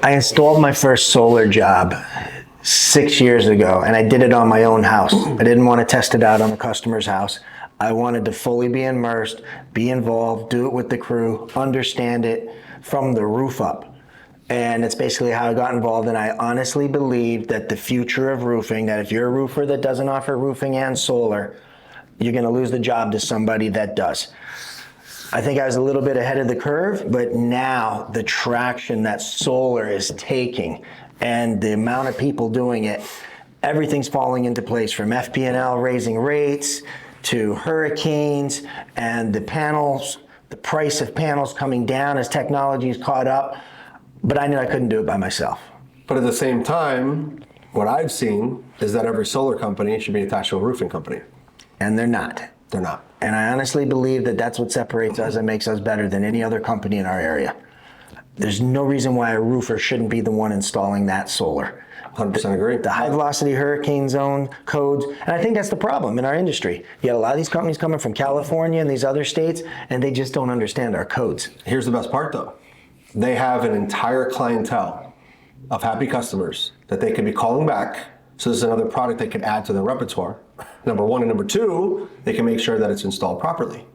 I installed my first solar job 6 years ago, and I did it on my own house. I didn't want to test it out on the customer's house. I wanted to fully be immersed, be involved, do it with the crew, understand it from the roof up. And it's basically how I got involved, and I honestly believe that the future of roofing, that if you're a roofer that doesn't offer roofing and solar, you're gonna lose the job to somebody that does. I think I was a little bit ahead of the curve, but now the traction that solar is taking and the amount of people doing it, everything's falling into place, from FP&L raising rates to hurricanes and the panels, the price of panels coming down as technology's caught up. But I knew I couldn't do it by myself. But at the same time, what I've seen is that every solar company should be attached to a roofing company. And they're not. They're not. And I honestly believe that that's what separates us and makes us better than any other company in our area. There's no reason why a roofer shouldn't be the one installing that solar. 100% agree. The high velocity hurricane zone codes, and I think that's the problem in our industry. You got a lot of these companies coming from California and these other states, and they just don't understand our codes. Here's the best part though. They have an entire clientele of happy customers that they could be calling back. So this is another product they could add to their repertoire. Number one, and number two, they can make sure that it's installed properly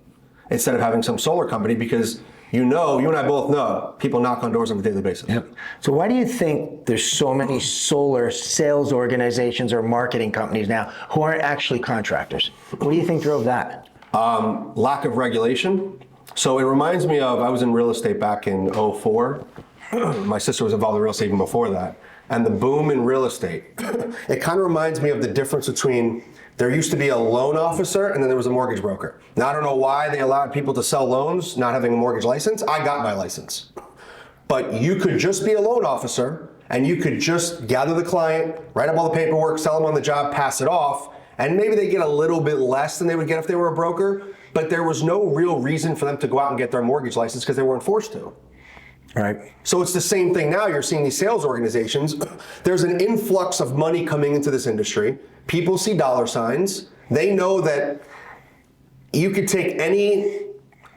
instead of having some solar company, because you and I both know, people knock on doors on a daily basis. Yep. So why do you think there's so many solar sales organizations or marketing companies now who aren't actually contractors? What do you think drove that? Lack of regulation. So it reminds me of, I was in real estate back in '04. My sister was involved in real estate even before that. And the boom in real estate, it kind of reminds me of the difference between, there used to be a loan officer and then there was a mortgage broker. Now, I don't know why they allowed people to sell loans not having a mortgage license. I got my license. But you could just be a loan officer and you could just gather the client, write up all the paperwork, sell them on the job, pass it off, and maybe they get a little bit less than they would get if they were a broker, but there was no real reason for them to go out and get their mortgage license because they weren't forced to. Right. So it's the same thing now. You're seeing these sales organizations. There's an influx of money coming into this industry. People see dollar signs. They know that you could take any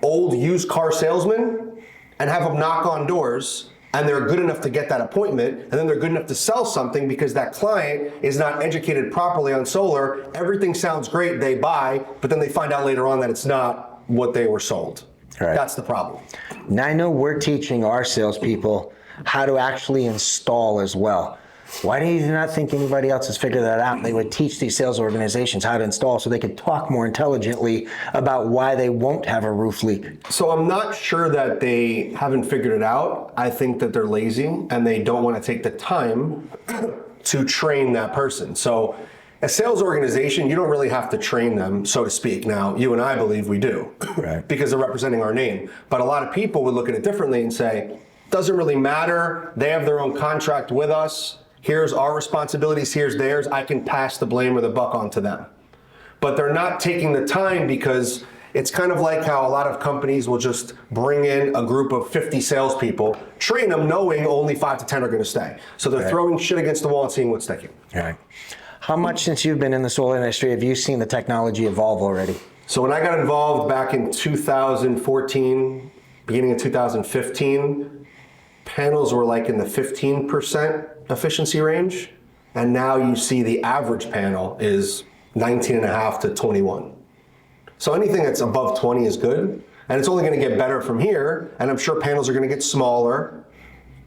old used car salesman and have them knock on doors, and they're good enough to get that appointment, and then they're good enough to sell something because that client is not educated properly on solar. Everything sounds great, they buy, but then they find out later on that it's not what they were sold. Right. That's the problem. Now I know we're teaching our salespeople how to actually install as well. Why do you not think anybody else has figured that out? They would teach these sales organizations how to install so they could talk more intelligently about why they won't have a roof leak. So I'm not sure that they haven't figured it out. I think that they're lazy and they don't want to take the time to train that person. So a sales organization, you don't really have to train them, so to speak. Now, you and I believe we do, right, because they're representing our name. But a lot of people would look at it differently and say, doesn't really matter. They have their own contract with us. Here's our responsibilities, here's theirs. I can pass the blame or the buck on to them. But they're not taking the time, because it's kind of like how a lot of companies will just bring in a group of 50 salespeople, train them knowing only 5 to 10 are going to stay. So they're throwing shit against the wall and seeing what's sticking. Right. How much, since you've been in the solar industry, have you seen the technology evolve already? So when I got involved back in 2014, beginning of 2015, panels were like in the 15% efficiency range. And now you see the average panel is 19.5 to 21. So anything that's above 20 is good. And it's only going to get better from here. And I'm sure panels are going to get smaller,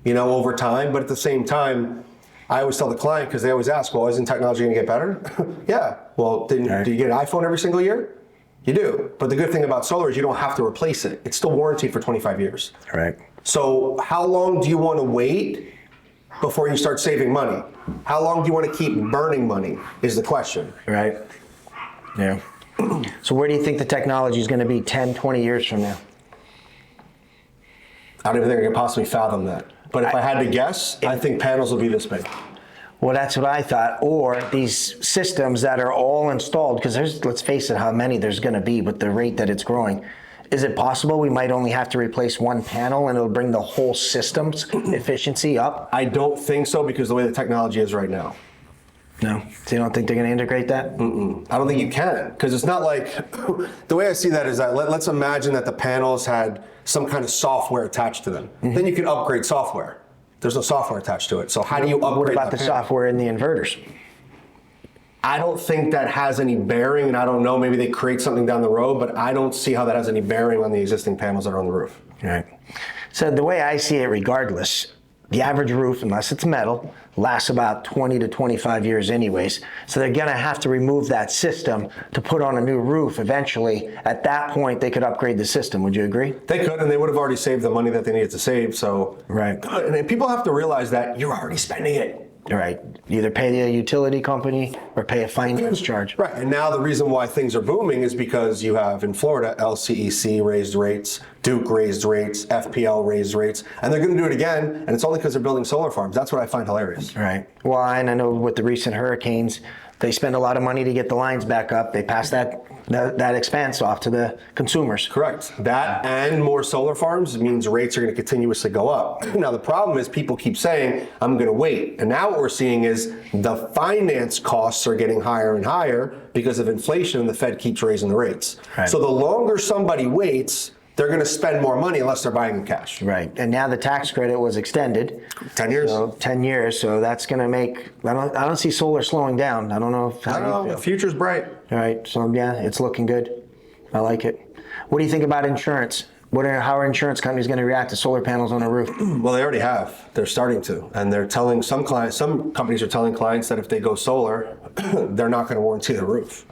over time. But at the same time, I always tell the client, because they always ask, well, isn't technology going to get better? Yeah. Well, do you get an iPhone every single year? You do. But the good thing about solar is you don't have to replace it. It's still warranted for 25 years. Right. So how long do you want to wait before you start saving money? How long do you want to keep burning money is the question. Right. Yeah. So where do you think the technology is going to be 10, 20 years from now? I don't even think I can possibly fathom that. But if I had to guess, I think panels will be this big. Well, that's what I thought. Or these systems that are all installed, because let's face it, how many there's going to be with the rate that it's growing. Is it possible we might only have to replace one panel and it'll bring the whole system's efficiency up? I don't think so, because the way the technology is right now. No? So you don't think they're going to integrate that? I don't think you can, because it's not like, the way I see that is that let's imagine that the panels had some kind of software attached to them. Then you can upgrade software. There's no software attached to it. So how do you upgrade What about the that panel? software in the inverters? I don't think that has any bearing, and I don't know, maybe they create something down the road, but I don't see how that has any bearing on the existing panels that are on the roof. Right. So the way I see it, regardless, the average roof, unless it's metal, lasts about 20 to 25 years anyways. So they're gonna have to remove that system to put on a new roof eventually. At that point, they could upgrade the system. Would you agree? They could, and they would have already saved the money that they needed to save, so. Right. And then people have to realize that you're already spending it. Right. Either pay the utility company or pay a finance charge. Right, and now the reason why things are booming is because you have in Florida, LCEC raised rates, Duke raised rates, FPL raised rates, and they're gonna do it again, and it's only because they're building solar farms. That's what I find hilarious. Right. Well, and I know with the recent hurricanes, they spend a lot of money to get the lines back up. They pass that expense off to the consumers. Correct. That and more solar farms means rates are going to continuously go up. Now, the problem is people keep saying, I'm going to wait. And now what we're seeing is the finance costs are getting higher and higher because of inflation, and the Fed keeps raising the rates. Right. So the longer somebody waits, they're going to spend more money unless they're buying in cash. Right. And now the tax credit was extended. 10 years. So 10 years. So that's going to make, I don't see solar slowing down. I don't know if, I don't know. The future's bright. All right. So yeah, it's looking good. I like it. What do you think about insurance? How are insurance companies going to react to solar panels on a roof? Well, they already have. They're starting to. And they're telling some companies are telling clients that if they go solar, they're not going to warranty the roof.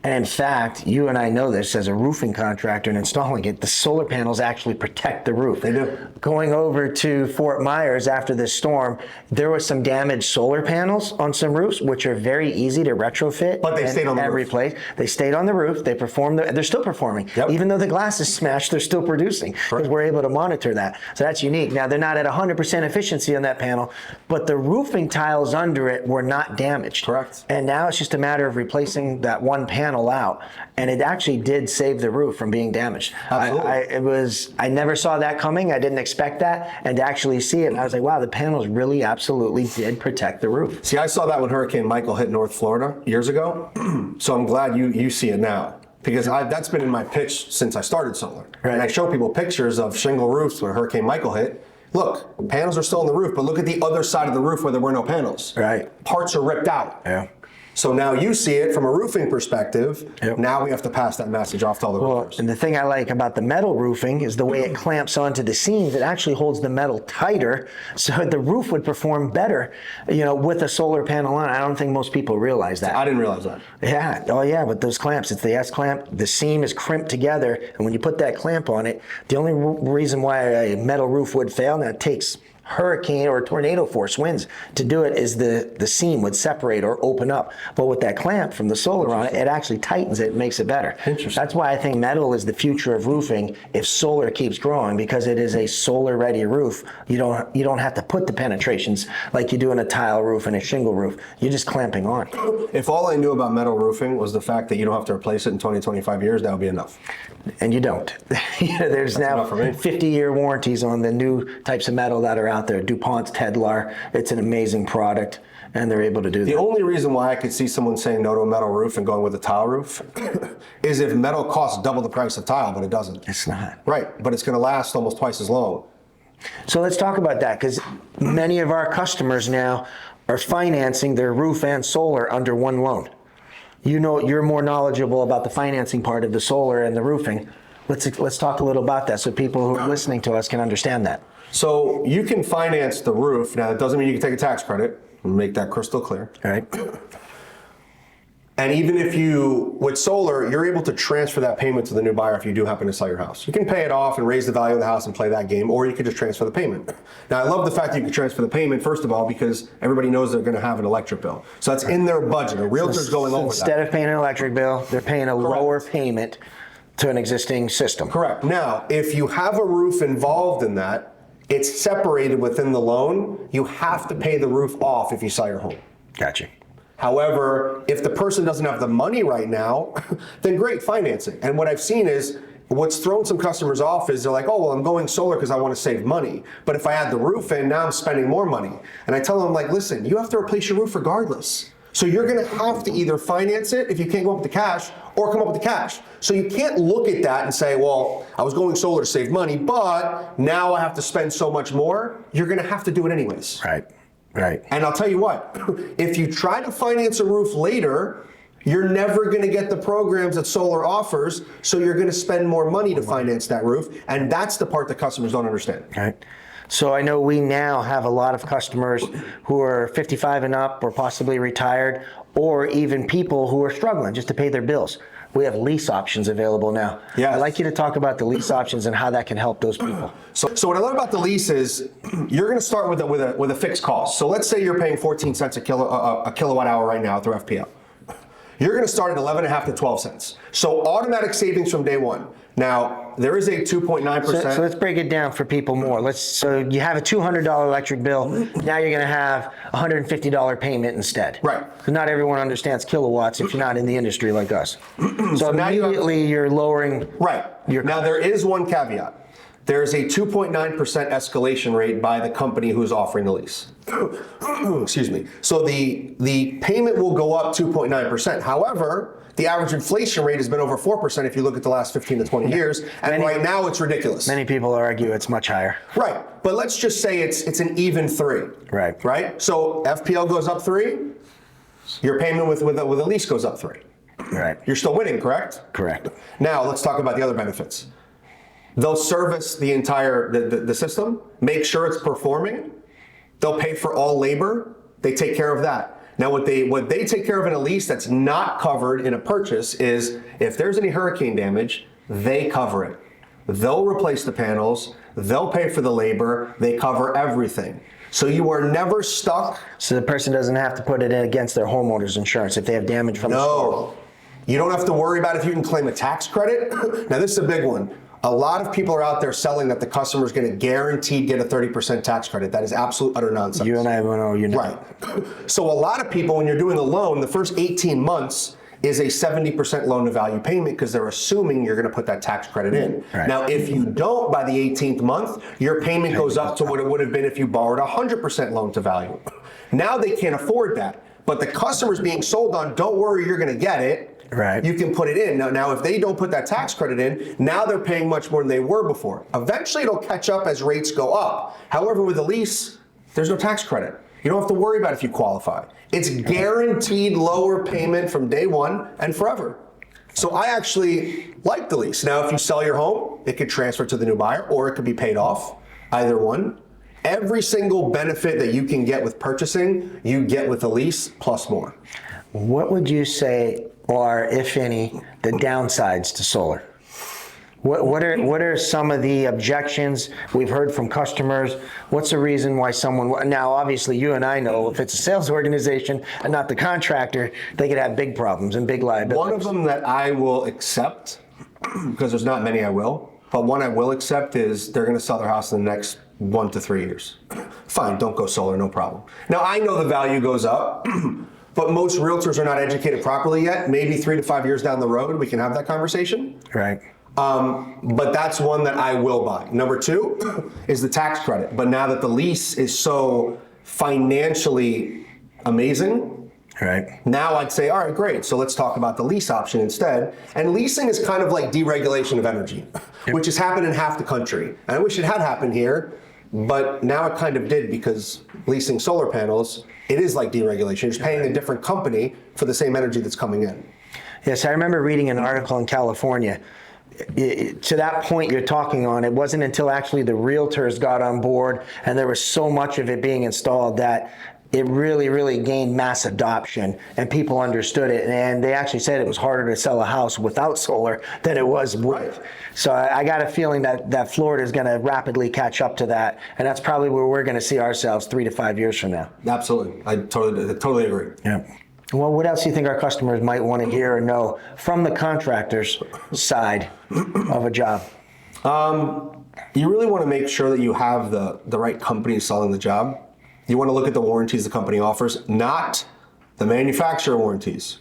And in fact, you and I know this as a roofing contractor and installing it, the solar panels actually protect the roof. They do. Going over to Fort Myers after this storm, there was some damaged solar panels on some roofs, which are very easy to retrofit. But they stayed on the and roof. replace. They stayed on the roof. They performed. They're still performing. Yep. Even though the glass is smashed, they're still producing because we're able to monitor that. So that's unique. Now, they're not at 100% efficiency on that panel, but the roofing tiles under it were not damaged. Correct. And now it's just a matter of replacing that one panel out, and it actually did save the roof from being damaged. Absolutely. I never saw that coming. I didn't expect that, and to actually see it, I was like, wow, the panels really absolutely did protect the roof. See, I saw that when Hurricane Michael hit North Florida years ago, so I'm glad you see it now. Because that's been in my pitch since I started solar. Right. And I show people pictures of shingle roofs where Hurricane Michael hit. Look, panels are still on the roof, but look at the other side of the roof where there were no panels. Right. Parts are ripped out. Yeah. So now you see it from a roofing perspective. Yep. Now we have to pass that message off to all the roofers. And the thing I like about the metal roofing is the way it clamps onto the seams. It actually holds the metal tighter, so the roof would perform better, with a solar panel on. I don't think most people realize that. I didn't realize that. Yeah. Oh, yeah. But those clamps, it's the S clamp. The seam is crimped together, and when you put that clamp on it, the only reason why a metal roof would fail, and that takes hurricane or tornado force winds to do it, is the seam would separate or open up. But with that clamp from the solar on it, it actually tightens it and makes it better. Interesting. That's why I think metal is the future of roofing if solar keeps growing, because it is a solar ready roof. You don't have to put the penetrations like you do in a tile roof and a shingle roof. You're just clamping on. If all I knew about metal roofing was the fact that you don't have to replace it in 20, 25 years, that would be enough. And you don't. There's now enough for me. 50-year warranties on the new types of metal that are out there. DuPont's Tedlar, it's an amazing product, and they're able to do that. The only reason why I could see someone saying no to a metal roof and going with a tile roof is if metal costs double the price of tile, but it doesn't. It's not. Right, but it's going to last almost twice as long. So let's talk about that, because many of our customers now are financing their roof and solar under one loan. You're more knowledgeable about the financing part of the solar and the roofing. Let's talk a little about that so people who are listening to us can understand that. So you can finance the roof. Now, that doesn't mean you can take a tax credit. We'll make that crystal clear. All right. And even if with solar, you're able to transfer that payment to the new buyer if you do happen to sell your house. You can pay it off and raise the value of the house and play that game, or you could just transfer the payment. Now, I love the fact that you can transfer the payment, first of all, because everybody knows they're going to have an electric bill. So that's in their budget. A realtor's going over that. Instead of paying an electric bill, they're paying a lower payment to an existing system. Correct. Now, if you have a roof involved in that, it's separated within the loan. You have to pay the roof off if you sell your home. Gotcha. However, if the person doesn't have the money right now, then great, financing. And what I've seen is, what's thrown some customers off is they're like, oh, well, I'm going solar because I want to save money. But if I add the roof in, now I'm spending more money. And I tell them, like, listen, you have to replace your roof regardless. So you're gonna have to either finance it if you can't go up with the cash, or come up with the cash. So you can't look at that and say, well, I was going solar to save money, but now I have to spend so much more. You're gonna have to do it anyways. Right, right. And I'll tell you what, if you try to finance a roof later, you're never gonna get the programs that solar offers, so you're gonna spend more money to finance that roof, and that's the part that customers don't understand. Right. So I know we now have a lot of customers who are 55 and up, or possibly retired, or even people who are struggling just to pay their bills. We have lease options available now. Yes. I'd like you to talk about the lease options and how that can help those people. So what I love about the lease is you're going to start with a fixed cost. So let's say you're paying 14 cents a kilowatt hour right now through FPL. You're going to start at 11.5 to 12 cents. So automatic savings from day one. Now, there is a 2.9%. So let's break it down for people more. So you have a $200 electric bill. Now you're going to have a $150 payment instead. Right. Because not everyone understands kilowatts if you're not in the industry like us. So now immediately you're lowering. Right. Now there is one caveat. There's a 2.9% escalation rate by the company who's offering the lease. Excuse me. So the payment will go up 2.9%. However, the average inflation rate has been over 4% if you look at the last 15 to 20 years, and right now it's ridiculous. Many people argue it's much higher. Right, but let's just say it's an even 3. Right. Right? So FPL goes up 3, your payment with a lease goes up 3. Right. You're still winning, correct? Correct. Now let's talk about the other benefits. They'll service the entire the system, make sure it's performing. They'll pay for all labor. They take care of that. Now, what they take care of in a lease that's not covered in a purchase is if there's any hurricane damage, they cover it. They'll replace the panels. They'll pay for the labor. They cover everything. So you are never stuck. So the person doesn't have to put it in against their homeowner's insurance if they have damage from the storm. No. You don't have to worry about if you can claim a tax credit. Now, this is a big one. A lot of people are out there selling that the customer is going to guaranteed get a 30% tax credit. That is absolute utter nonsense. You and I know you know. Right. So a lot of people, when you're doing a loan, the first 18 months is a 70% loan to value payment because they're assuming you're going to put that tax credit in. Right. Now, if you don't by the 18th month, your payment goes up to what it would have been if you borrowed 100% loan to value. Now they can't afford that. But the customer's being sold on, don't worry, you're going to get it. Right. You can put it in. Now, if they don't put that tax credit in, now they're paying much more than they were before. Eventually, it'll catch up as rates go up. However, with a lease, there's no tax credit. You don't have to worry about if you qualify. It's guaranteed lower payment from day one and forever. So I actually like the lease. Now, if you sell your home, it could transfer to the new buyer or it could be paid off, either one. Every single benefit that you can get with purchasing, you get with a lease plus more. What would you say are, if any, the downsides to solar? What are some of the objections we've heard from customers? What's the reason why someone, now obviously you and I know if it's a sales organization and not the contractor, they could have big problems and big liabilities. One of them that I will accept, because there's not many I will, but one I will accept is they're going to sell their house in the next 1 to 3 years. Fine, don't go solar, no problem. Now I know the value goes up, but most realtors are not educated properly yet. Maybe 3 to 5 years down the road, we can have that conversation. Right. But that's one that I will buy. Number 2 is the tax credit. But now that the lease is so financially amazing, right, now I'd say, all right, great. So let's talk about the lease option instead. And leasing is kind of like deregulation of energy, which has happened in half the country. And I wish it had happened here, but now it kind of did because leasing solar panels, it is like deregulation. You're just paying a different company for the same energy that's coming in. Yes, I remember reading an article in California. To that point you're talking on, it wasn't until actually the realtors got on board and there was so much of it being installed that it really gained mass adoption and people understood it. And they actually said it was harder to sell a house without solar than it was with. So I got a feeling that Florida is going to rapidly catch up to that. And that's probably where we're going to see ourselves 3 to 5 years from now. Absolutely. I totally agree. Yeah. Well, what else do you think our customers might want to hear or know from the contractor's side of a job? You really want to make sure that you have the right company selling the job. You want to look at the warranties the company offers, not the manufacturer warranties.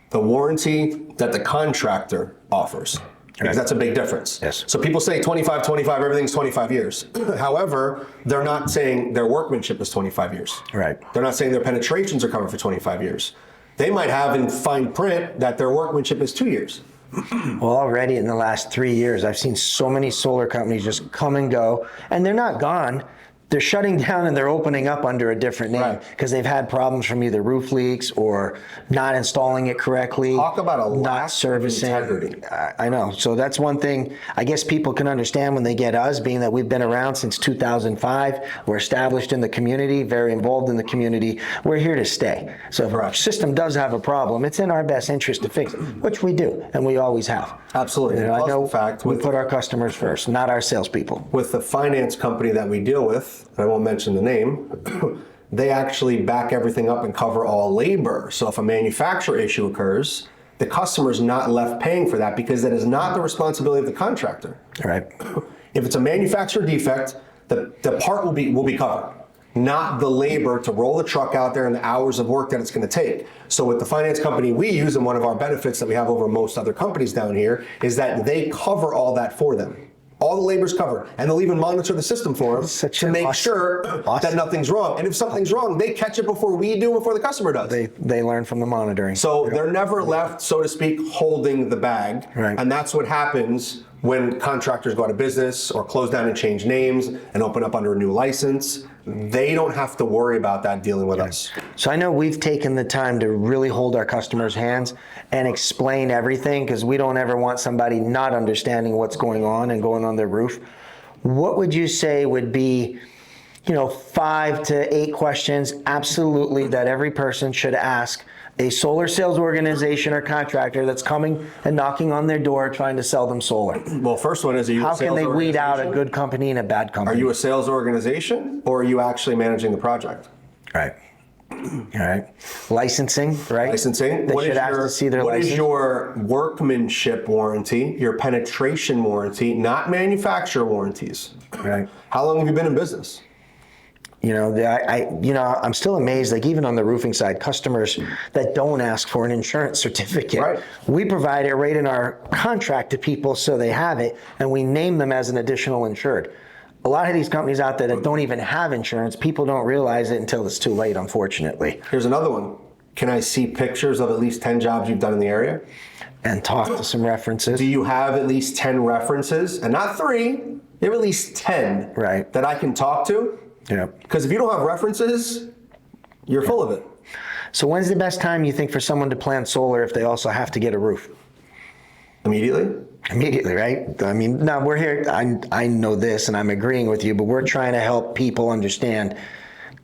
The warranty that the contractor offers. because that's a big difference. Yes. So people say 25, 25, everything's 25 years. However, they're not saying their workmanship is 25 years. Right. They're not saying their penetrations are covered for 25 years. They might have in fine print that their workmanship is 2 years. Well, already in the last 3 years, I've seen so many solar companies just come and go, and they're not gone. They're shutting down and they're opening up under a different name because they've had problems from either roof leaks or not installing it correctly. Talk about a not lack servicing. of integrity. I know. So that's one thing I guess people can understand when they get us, being that we've been around since 2005. We're established in the community, very involved in the community. We're here to stay. So if our system does have a problem, it's in our best interest to fix it, which we do, and we always have. Absolutely. I know the fact we put our customers first, not our salespeople. With the finance company that we deal with, I won't mention the name, they actually back everything up and cover all labor. So if a manufacturer issue occurs, the customer's not left paying for that because that is not the responsibility of the contractor. Right. If it's a manufacturer defect, the part will be covered, not the labor to roll the truck out there and the hours of work that it's going to take. So with the finance company we use, and one of our benefits that we have over most other companies down here, is that they cover all that for them. All the labor's covered, and they'll even monitor the system for them to make sure that nothing's wrong. And if something's wrong, they catch it before we do, before the customer does. They learn from the monitoring. So they're never left, so to speak, holding the bag. Right. And that's what happens when contractors go out of business or close down and change names and open up under a new license. They don't have to worry about that dealing with us. So I know we've taken the time to really hold our customers' hands and explain everything, because we don't ever want somebody not understanding what's going on and going on their roof. What would you say would be, 5 to 8 questions absolutely that every person should ask a solar sales organization or contractor that's coming and knocking on their door trying to sell them solar? Well, first one is, how can they weed out a good company and a bad company? Are you a sales organization, or are you actually managing the project? Right. All right. Licensing, right? Licensing. They should ask to see their license. What is your workmanship warranty, your penetration warranty, not manufacturer warranties? Right. How long have you been in business? I'm still amazed, like even on the roofing side, customers that don't ask for an insurance certificate. Right. We provide it right in our contract to people so they have it, and we name them as an additional insured. A lot of these companies out there that don't even have insurance, people don't realize it until it's too late, unfortunately. Here's another one. Can I see pictures of at least 10 jobs you've done in the area? And talk to some references. Do you have at least 10 references? And not 3, you have at least 10 right. that I can talk to? Yeah. Because if you don't have references, you're full of it. So when's the best time you think for someone to plant solar if they also have to get a roof? Immediately? Immediately, right? I mean, now we're here, I know this and I'm agreeing with you, but we're trying to help people understand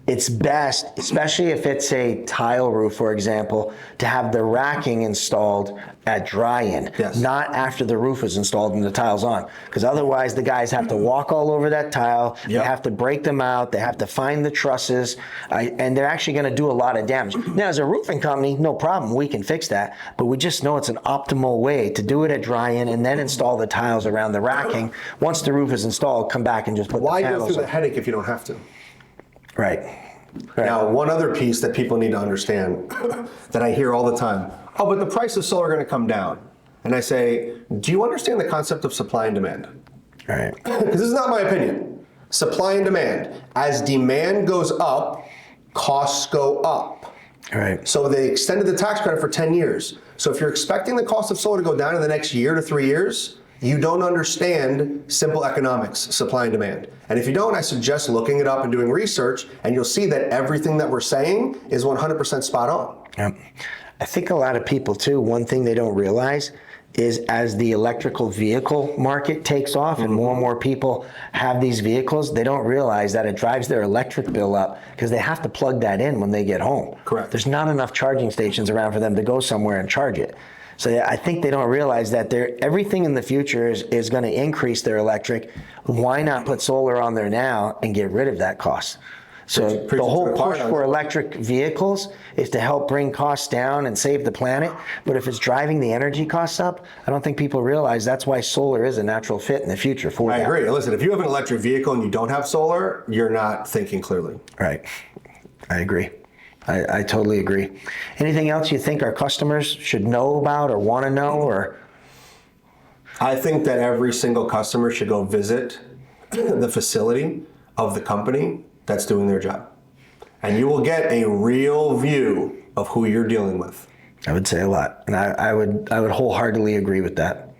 it's best, especially if it's a tile roof, for example, to have the racking installed at dry-in, yes. not after the roof is installed and the tile's on. Because otherwise the guys have to walk all over that tile, yep. They have to break them out, they have to find the trusses, and they're actually gonna do a lot of damage. Now, as a roofing company, no problem, we can fix that, but we just know it's an optimal way to do it at dry-in and then install the tiles around the racking. Once the roof is installed, come back and just put the panels on. Why go through the headache if you don't have to? Right. Now, one other piece that people need to understand that I hear all the time, oh, but the price of solar are going to come down. And I say, do you understand the concept of supply and demand? Right. Because this is not my opinion. Supply and demand. As demand goes up, costs go up. Right. So they extended the tax credit for 10 years. So if you're expecting the cost of solar to go down in the next year to 3 years, you don't understand simple economics, supply and demand. And if you don't, I suggest looking it up and doing research, and you'll see that everything that we're saying is 100% spot on. Yep. I think a lot of people too, one thing they don't realize is as the electrical vehicle market takes off and more people have these vehicles, they don't realize that it drives their electric bill up because they have to plug that in when they get home. Correct. There's not enough charging stations around for them to go somewhere and charge it. So I think they don't realize that everything in the future is going to increase their electric. Why not put solar on there now and get rid of that cost? So the whole push for electric vehicles is to help bring costs down and save the planet. But if it's driving the energy costs up, I don't think people realize that's why solar is a natural fit in the future for that. I agree. Listen, if you have an electric vehicle and you don't have solar, you're not thinking clearly. Right. I agree. I totally agree. Anything else you think our customers should know about or want to know? Or I think that every single customer should go visit the facility of the company that's doing their job. And you will get a real view of who you're dealing with. I would say a lot. And I would wholeheartedly agree with that.